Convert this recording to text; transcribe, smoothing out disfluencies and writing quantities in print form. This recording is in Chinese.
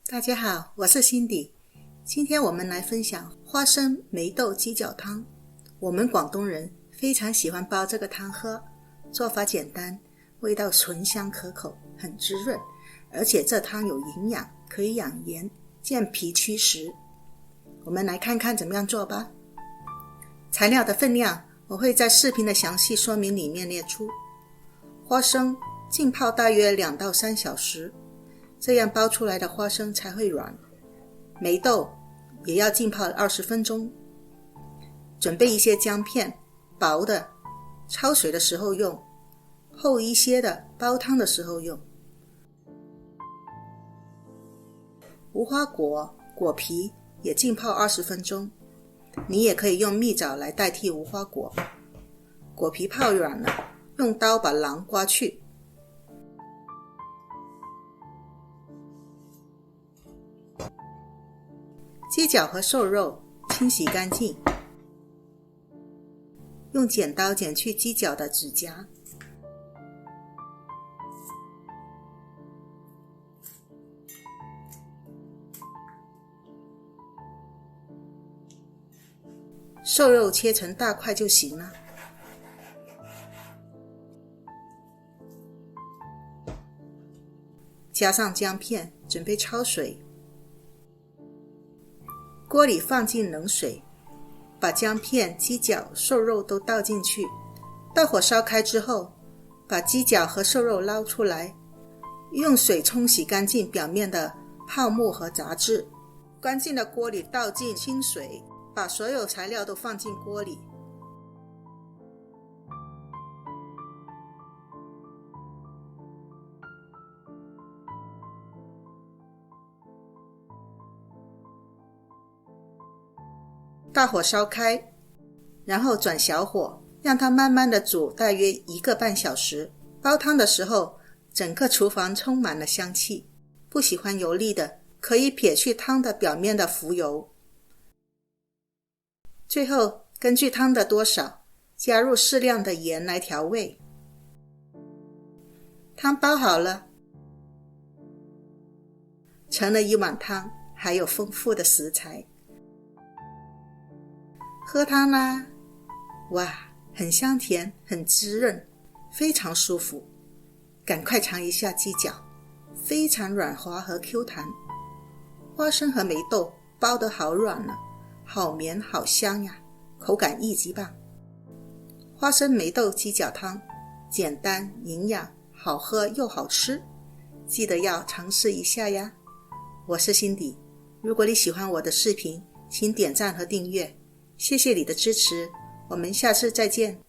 大家好，我是辛迪。今天我们来分享花生梅豆鸡脚汤。我们广东人非常喜欢煲这个汤喝，做法简单，味道醇香可口，很滋润，而且这汤有营养，可以养颜、健脾祛湿。我们来看看怎么样做吧。材料的分量我会在视频的详细说明里面列出。花生浸泡大约2到3小时，这样煲出来的花生才会软。梅豆也要浸泡20分钟。准备一些姜片，薄的焯水的时候用，厚一些的煲汤的时候用。无花果果皮也浸泡20分钟，你也可以用蜜枣来代替无花果。果皮泡软了，用刀把瓤刮去。鸡脚和瘦肉清洗干净，用剪刀剪去鸡脚的指甲。瘦肉切成大块就行了。加上姜片，准备焯水。锅里放进冷水，把姜片、鸡脚、瘦肉都倒进去，大火烧开之后，把鸡脚和瘦肉捞出来，用水冲洗干净表面的泡沫和杂质。关进的锅里倒进清水，把所有材料都放进锅里。大火烧开，然后转小火，让它慢慢的煮大约1个半小时。煲汤的时候，整个厨房充满了香气。不喜欢油腻的，可以撇去汤的表面的浮油。最后，根据汤的多少，加入适量的盐来调味。汤煲好了，盛了一碗汤，还有丰富的食材。喝汤啦！哇，很香甜，很滋润，非常舒服。赶快尝一下鸡脚，非常软滑和 Q 弹。花生和梅豆煲得好软了，好绵好香呀，口感一级棒。花生梅豆鸡脚汤，简单营养，好喝又好吃，记得要尝试一下呀。我是辛迪，如果你喜欢我的视频，请点赞和订阅。谢谢你的支持，我们下次再见。